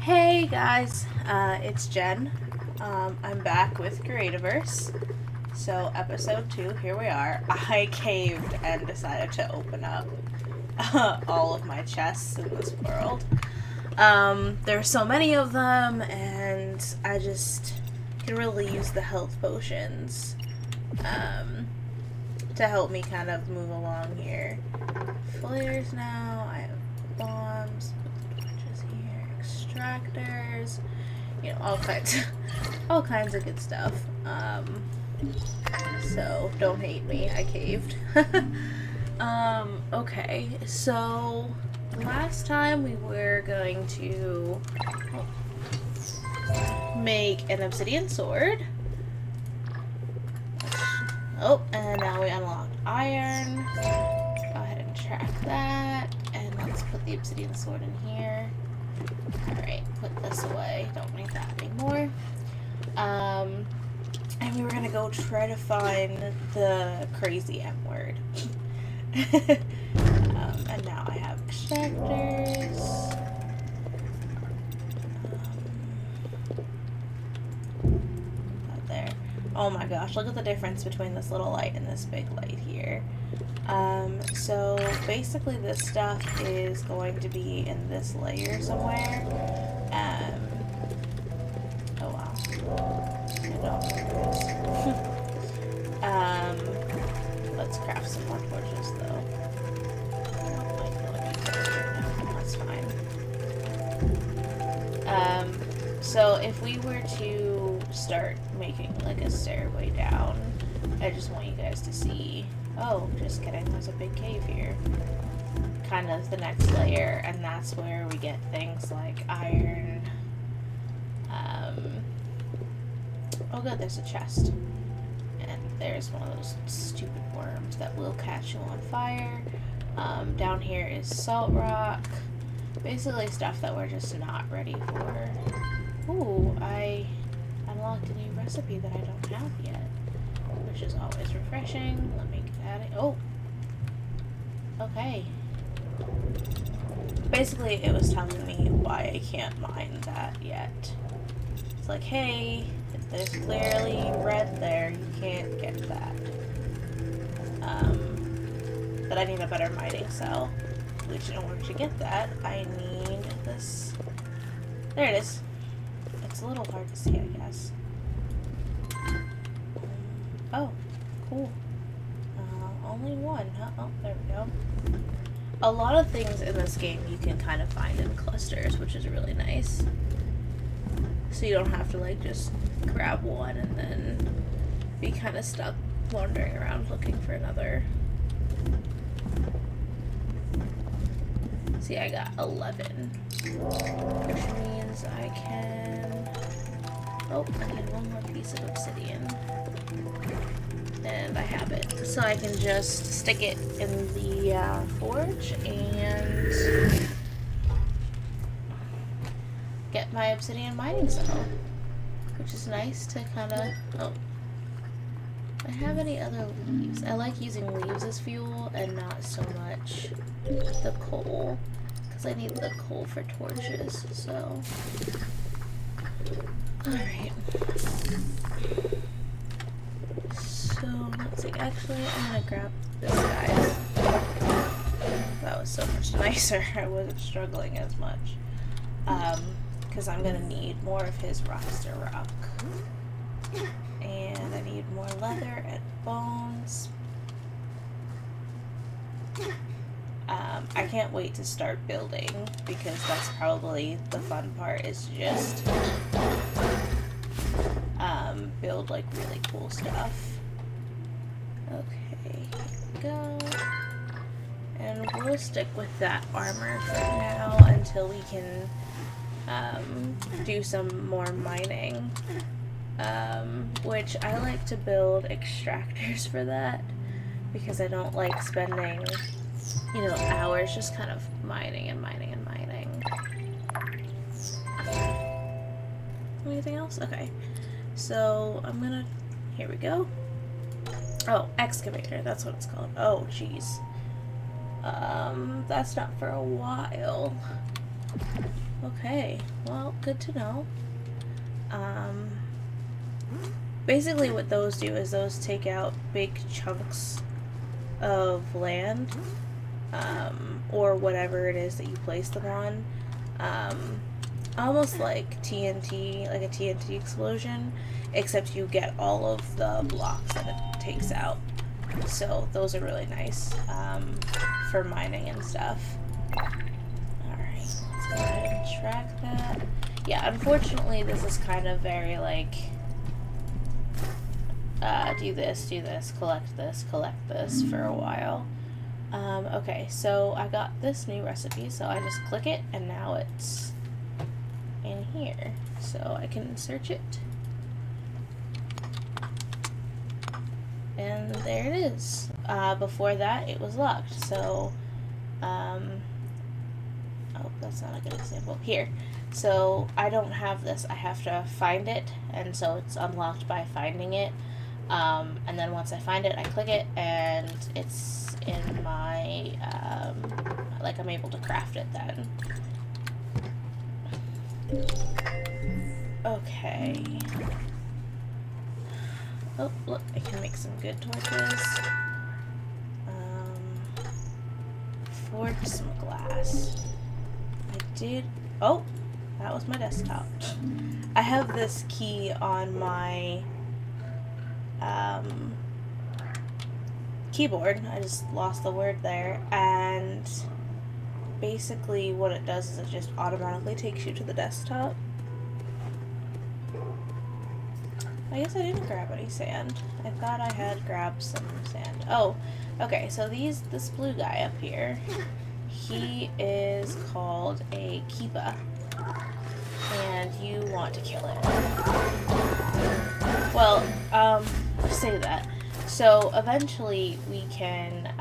Hey guys, it's Jen. I'm back with Creativerse. So, episode 2, here we are. I caved and decided to open up all of my chests in this world. There's so many of them, and I just can really use the health potions to help me kind of move along here. Flares now, I have bombs, torches here, extractors, you know, all kinds of good stuff. So don't hate me, I caved. Okay, so last time we were going to make an obsidian sword. Oh, and now we unlocked iron. Go ahead and track that, and let's put the obsidian sword in here. Alright, put this away, don't need that anymore. And we were gonna go try to find the crazy M word. And now I have extractors. Not there. Oh my gosh, look at the difference between this little light and this big light here. So basically this stuff is going to be in this layer somewhere. Oh wow. Let's craft some more torches though. That's fine. So if we were to start making like a stairway down, I just want you guys to see. Oh, just kidding, there's a big cave here. Kind of the next layer, and that's where we get things like iron. Oh good, there's a chest. And there's one of those stupid worms that will catch you on fire. Down here is salt rock. Basically stuff that we're just not ready for. Ooh, I unlocked a new recipe that I don't have yet, which is always refreshing. Let me get at it. Oh! Okay. Basically, it was telling me why I can't mine that yet. It's like, hey, there's clearly red there, you can't get that. But I need a better mining cell, which in order to get that, I need this. There it is. It's a little hard to see, I guess. Oh, cool. Only one, huh? Oh, there we go. A lot of things in this game you can kind of find in clusters, which is really nice. So you don't have to like just grab one and then be kind of stuck wandering around looking for another. See, I got 11, which means I can... Oh, I need one more piece of obsidian. And I have it. So I can just stick it in the forge and get my obsidian mining cell, which is nice to kind of... Oh. Do I have any other leaves? I like using leaves as fuel and not so much the coal, because I need the coal for torches, so... Alright. So, let's see. Actually, I'm gonna grab this guy. That was so much nicer. I wasn't struggling as much. Because I'm gonna need more of his roster rock. And I need more leather and bones. I can't wait to start building, because that's probably the fun part, is just build like really cool stuff. Okay, here we go. And we'll stick with that armor for now until we can do some more mining. Which I like to build extractors for that, because I don't like spending, you know, hours just kind of mining and mining and mining. Anything else? Okay. So I'm gonna... Here we go. Oh, excavator. That's what it's called. Oh, jeez. That's not for a while. Okay, well, good to know. Basically what those do is those take out big chunks of land, or whatever it is that you place them on. Almost like TNT, like a TNT explosion, except you get all of the blocks that it takes out. So those are really nice, for mining and stuff. Alright, let's go ahead and track that. Yeah, unfortunately this is kind of very like, do this, collect this for a while. Okay, so I got this new recipe, so I just click it, and now it's in here. So I can search it. And there it is. Before that, it was locked, so, oh, that's not a good example. Here. So, I don't have this. I have to find it, and so it's unlocked by finding it. And then once I find it, I click it, and it's in my, like, I'm able to craft it then. Okay. Oh, look, I can make some good torches. Forge some glass. I did, oh, that was my desktop. I have this key on my, keyboard. I just lost the word there, and basically what it does is it just automatically takes you to the desktop. I guess I didn't grab any sand. I thought I had grabbed some sand. Oh, okay, so this blue guy up here, he is called a Keepa, and you want to kill him. Well, say that. So eventually we can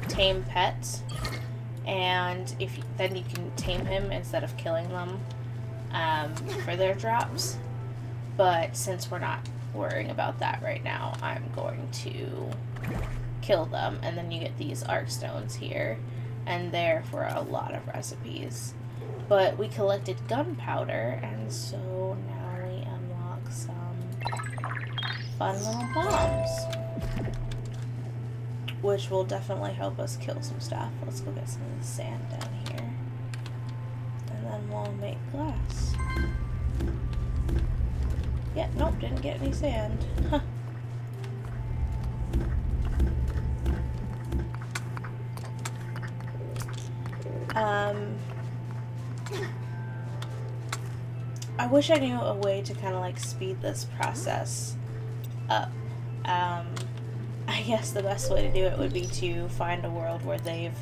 tame pets, and then you can tame him instead of killing them for their drops. But since we're not worrying about that right now, I'm going to kill them, and then you get these arc stones here, and they're for a lot of recipes. But we collected gunpowder, and so now we unlock some fun little bombs, which will definitely help us kill some stuff. Let's go get some of the sand down here, and then we'll make glass. Yeah, nope, didn't get any sand. Huh. I wish I knew a way to kind of like speed this process up. I guess the best way to do it would be to find a world where they've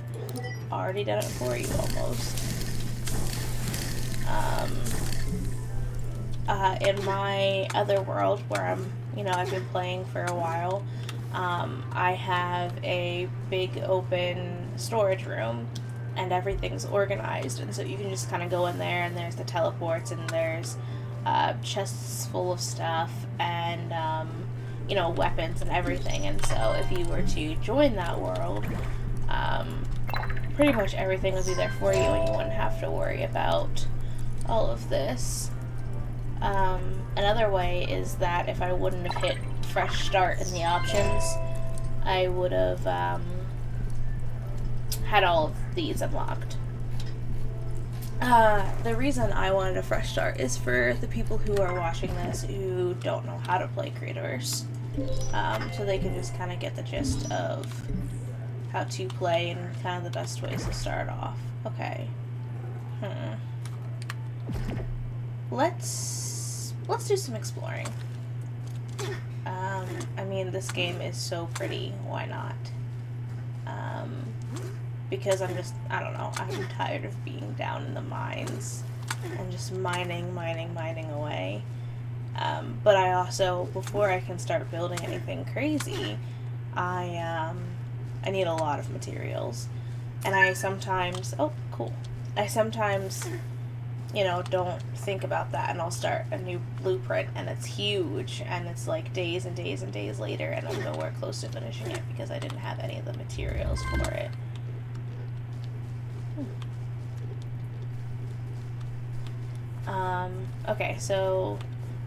already done it for you almost. In my other world where I've been playing for a while, I have a big open storage room, and everything's organized, and so you can just kind of go in there, and there's the teleports, and there's chests full of stuff, and weapons and everything. And so if you were to join that world, pretty much everything would be there for you, and you wouldn't have to worry about all of this. Another way is that if I wouldn't have hit fresh start in the options, I would have had all of these unlocked. The reason I wanted a fresh start is for the people who are watching this who don't know how to play Creativerse, so they can just kind of get the gist of how to play and kind of the best ways to start off. Okay. Let's do some exploring. I mean, this game is so pretty, why not? Because I don't know, I'm tired of being down in the mines and just mining away. But I also, before I can start building anything crazy, I need a lot of materials. And I sometimes, don't think about that, and I'll start a new blueprint, and it's huge, and it's like days and days and days later, and I'm nowhere close to finishing it because I didn't have any of the materials for it. Okay, so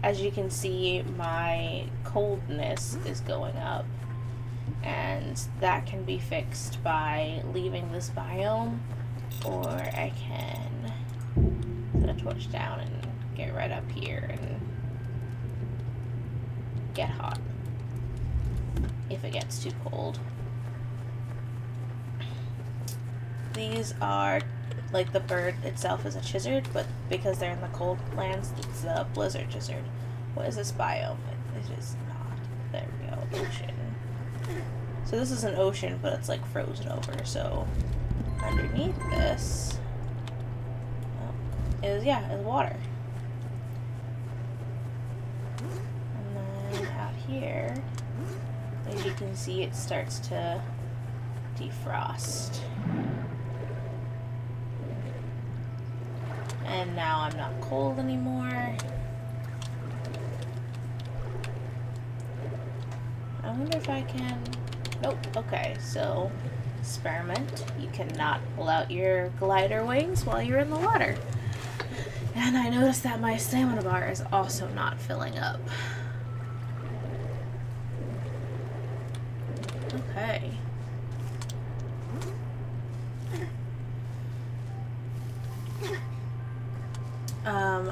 as you can see, my coldness is going up, and that can be fixed by leaving this biome, or I can set a torch down and get right up here and get hot if it gets too cold. These are, like, the bird itself is a chizard, but because they're in the cold lands, it's a blizzard chizard. What is this biome? It is not. There we go. Ocean. So this is an ocean, but it's like frozen over. So underneath this is water. And then out here, as you can see, it starts to defrost. And now I'm not cold anymore. I wonder if I can... Nope. Okay, so experiment. You cannot pull out your glider wings while you're in the water. And I noticed that my stamina bar is also not filling up. Okay.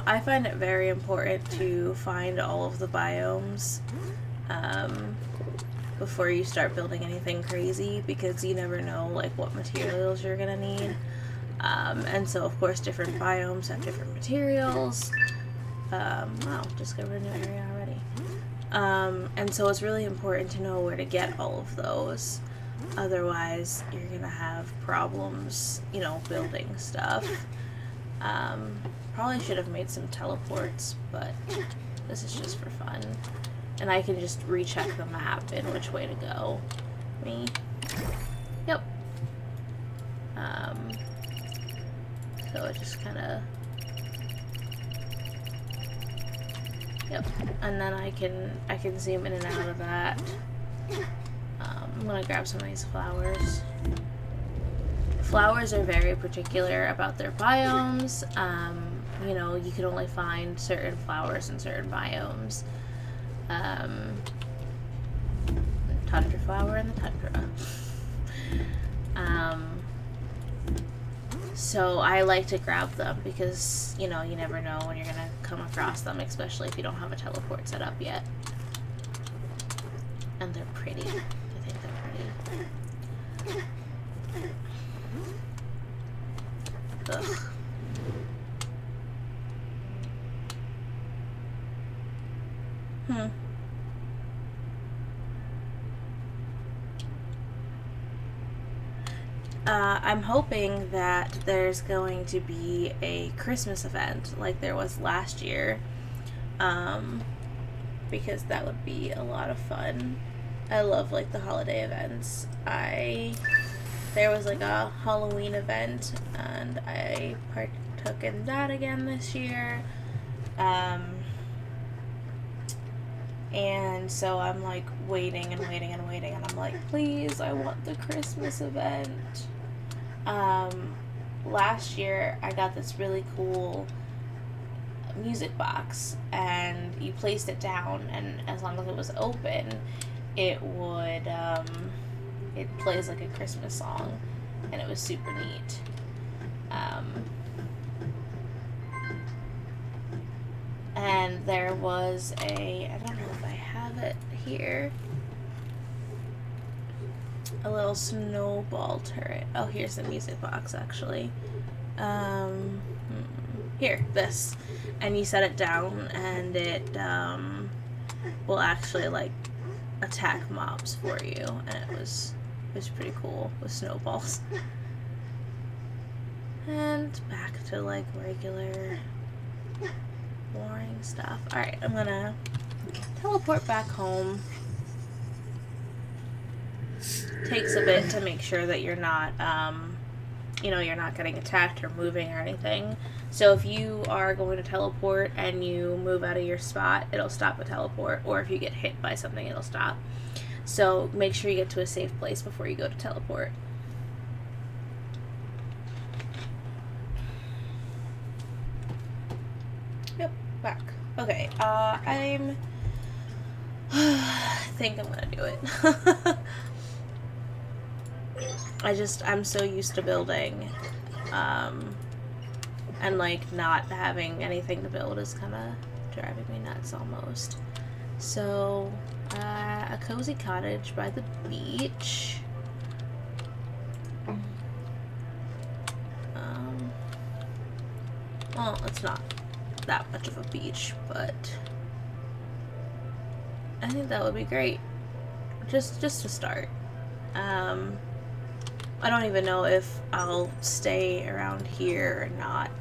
I find it very important to find all of the biomes before you start building anything crazy, because you never know like what materials you're gonna need. And so of course different biomes have different materials. Wow, discovered a new area already. And so it's really important to know where to get all of those. Otherwise you're gonna have problems, you know, building stuff. Probably should have made some teleports, but this is just for fun. And I can just recheck the map in which way to go. Me? Yep. So it just kinda... Yep. And then I can zoom in and out of that. I'm gonna grab some of these flowers. Flowers are very particular about their biomes. You know, you can only find certain flowers in certain biomes. Tundra flower in the tundra. So I like to grab them because, you know, you never know when you're gonna come across them, especially if you don't have a teleport set up yet. And they're pretty. I think they're pretty. Ugh. I'm hoping that there's going to be a Christmas event like there was last year, because that would be a lot of fun. I love like the holiday events. There was like a Halloween event and I partook in that again this year. And so I'm like waiting and waiting and waiting, and I'm like, please, I want the Christmas event. Last year I got this really cool music box, and you placed it down, and as long as it was open, it would, it plays like a Christmas song, and it was super neat. And there was I don't know if I have it here, a little snowball turret. Oh, here's the music box, actually. Here, this. And you set it down, and it, will actually, like, attack mobs for you. And it was pretty cool with snowballs. And back to, like, regular boring stuff. Alright, I'm gonna teleport back home. Takes a bit to make sure that you're not, you know, you're not getting attacked or moving or anything. So if you are going to teleport and you move out of your spot, it'll stop a teleport. Or if you get hit by something, it'll stop. So make sure you get to a safe place before you go to teleport. Yep, back. Okay, I think I'm gonna do it. I'm so used to building, and like not having anything to build is kind of driving me nuts almost. So, a cozy cottage by the beach. Well, it's not that much of a beach, but I think that would be great. Just to start. I don't even know if I'll stay around here or not.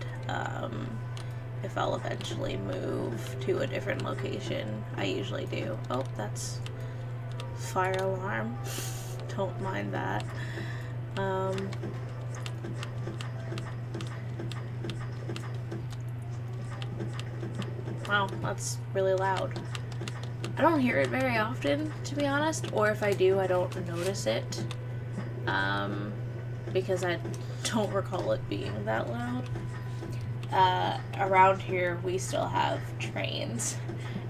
If I'll eventually move to a different location. I usually do. Oh, that's fire alarm. Don't mind that. Wow, that's really loud. I don't hear it very often, to be honest, or if I do, I don't notice it, because I don't recall it being that loud. Around here, we still have trains,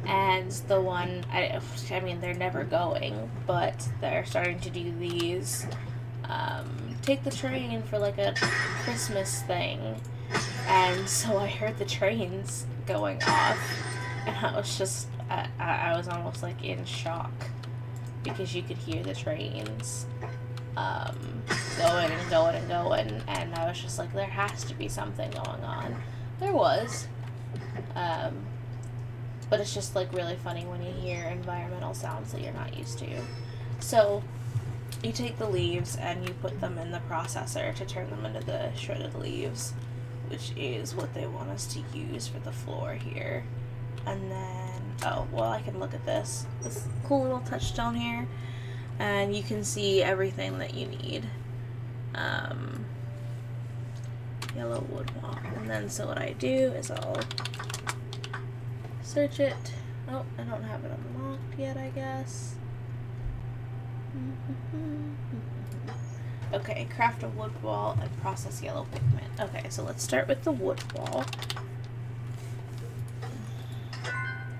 and the one, I mean, they're never going, but they're starting to do these, take the train for like a Christmas thing, and so I heard the trains going off, and I was just, I was almost like in shock, because you could hear the trains going and going and going, and I was just like, there has to be something going on. There was, but it's just like really funny when you hear environmental sounds that you're not used to. So you take the leaves and you put them in the processor to turn them into the shredded leaves, which is what they want us to use for the floor here. And then, oh, well, I can look at this cool little touchstone here, and you can see everything that you need. Yellow wood wall. And then, so what I do is I'll search it. Oh, I don't have it unlocked yet, I guess. Okay, craft a wood wall and process yellow pigment. Okay, so let's start with the wood wall,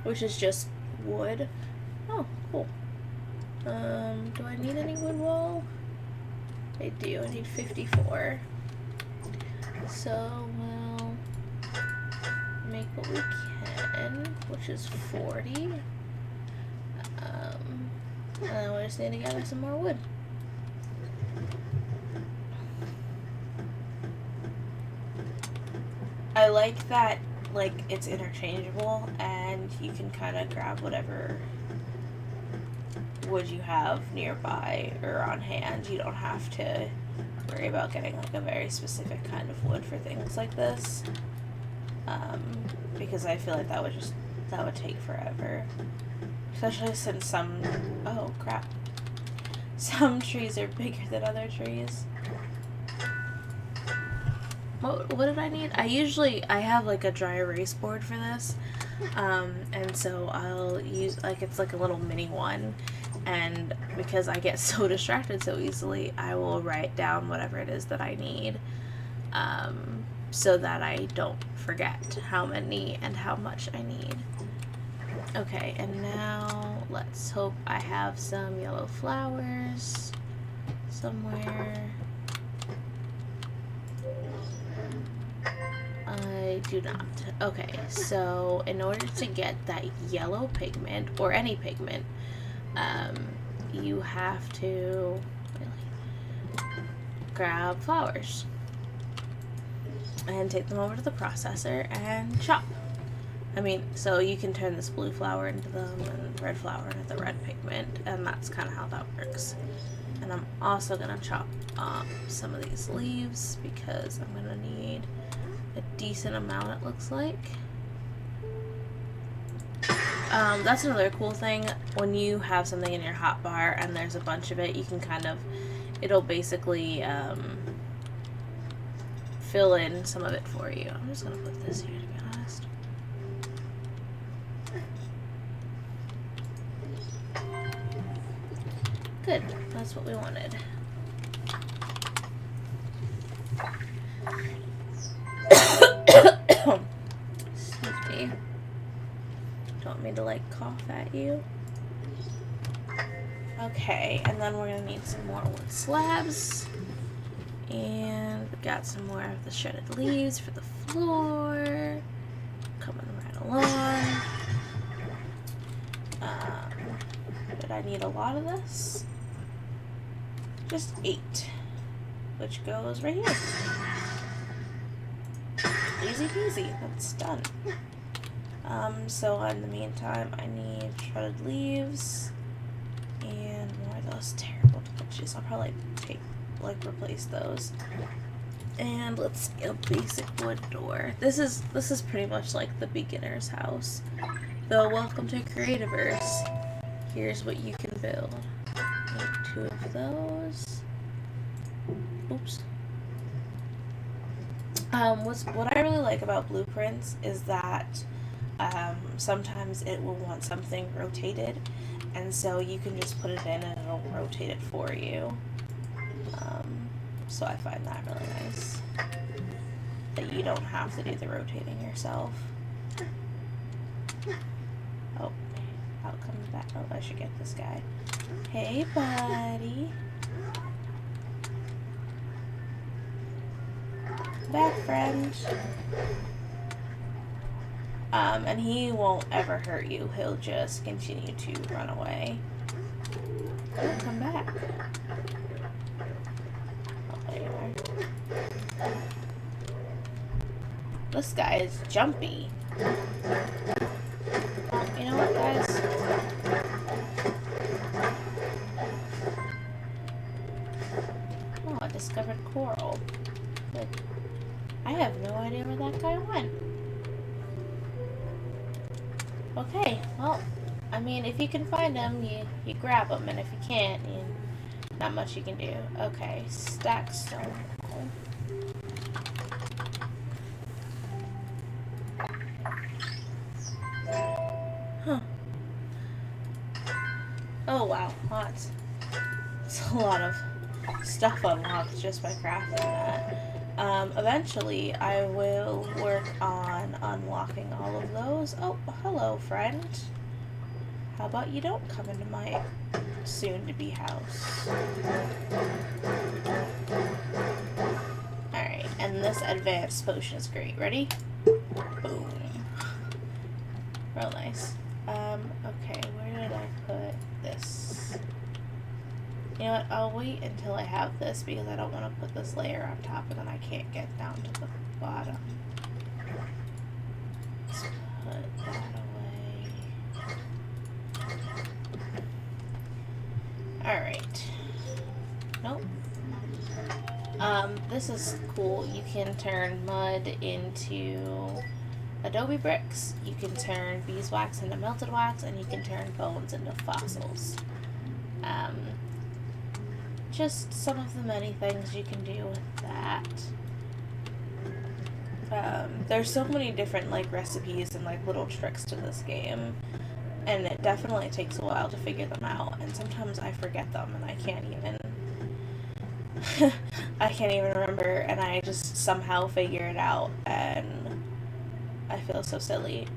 which is just wood. Oh, cool. Do I need any wood wall? I do. I need 54. So we'll make what we can, which is 40. And then we just need to gather some more wood. I like that, like, it's interchangeable and you can kind of grab whatever wood you have nearby or on hand. You don't have to worry about getting like a very specific kind of wood for things like this, because I feel like that would take forever, especially since some trees are bigger than other trees. What did I need? I have like a dry erase board for this, and so I'll use, like, it's like a little mini one, and because I get so distracted so easily, I will write down whatever it is that I need, so that I don't forget how many and how much I need. Okay, and now let's hope I have some yellow flowers somewhere. I do not. Okay, so in order to get that yellow pigment, or any pigment, you have to grab flowers and take them over to the processor and chop. I mean, so you can turn this blue flower into them and red flower into the red pigment, and that's kind of how that works. And I'm also gonna chop some of these leaves because I'm gonna need a decent amount, it looks like. That's another cool thing. When you have something in your hotbar and there's a bunch of it, you can kind of, it'll basically fill in some of it for you. I'm just gonna put this here, to be honest. Good, that's what we wanted. Excuse me. want me to like cough at you? Okay, and then we're gonna need some more wood slabs. And we got some more of the shredded leaves for the floor. Coming right along. Did I need a lot of this? Just 8. Which goes right here. Easy peasy, that's done. So in the meantime, I need shredded leaves and more of those terrible torches. I'll probably replace those. And let's get a basic wood door. This is pretty much like the beginner's house. Though, welcome to Creativerse. Here's what you can build. Make 2 of those. Oops. What I really like about blueprints is that sometimes it will want something rotated, and so you can just put it in and it'll rotate it for you. So I find that really nice, that you don't have to do the rotating yourself. Oh, out comes back. Oh, I should get this guy. Hey, buddy. Back, friend. And he won't ever hurt you. He'll just continue to run away. Oh, come back. Oh, there you are. This guy is jumpy. You know what, guys? Oh, I discovered coral. Good. I have no idea where that guy went. Okay, well, I mean, if you can find him, you grab him, and if you can't, not much you can do. Okay, stack stone. Huh. Oh, wow, hot. It's a lot of stuff unlocked just by crafting that. Eventually, I will work on unlocking all of those. Oh, hello, friend. How about you don't come into my soon-to-be house? Alright, and this advanced potion is great. Ready? Boom. Real nice. Okay, where did I put this? You know what, I'll wait until I have this because I don't want to put this layer on top and then I can't get down to the bottom. Let's put that away. Alright. Nope. This is cool. You can turn mud into adobe bricks, you can turn beeswax into melted wax, and you can turn bones into fossils. Just some of the many things you can do with that. There's so many different recipes and little tricks to this game, and it definitely takes a while to figure them out, and sometimes I forget them and I can't even remember, and I just somehow figure it out and I feel so silly.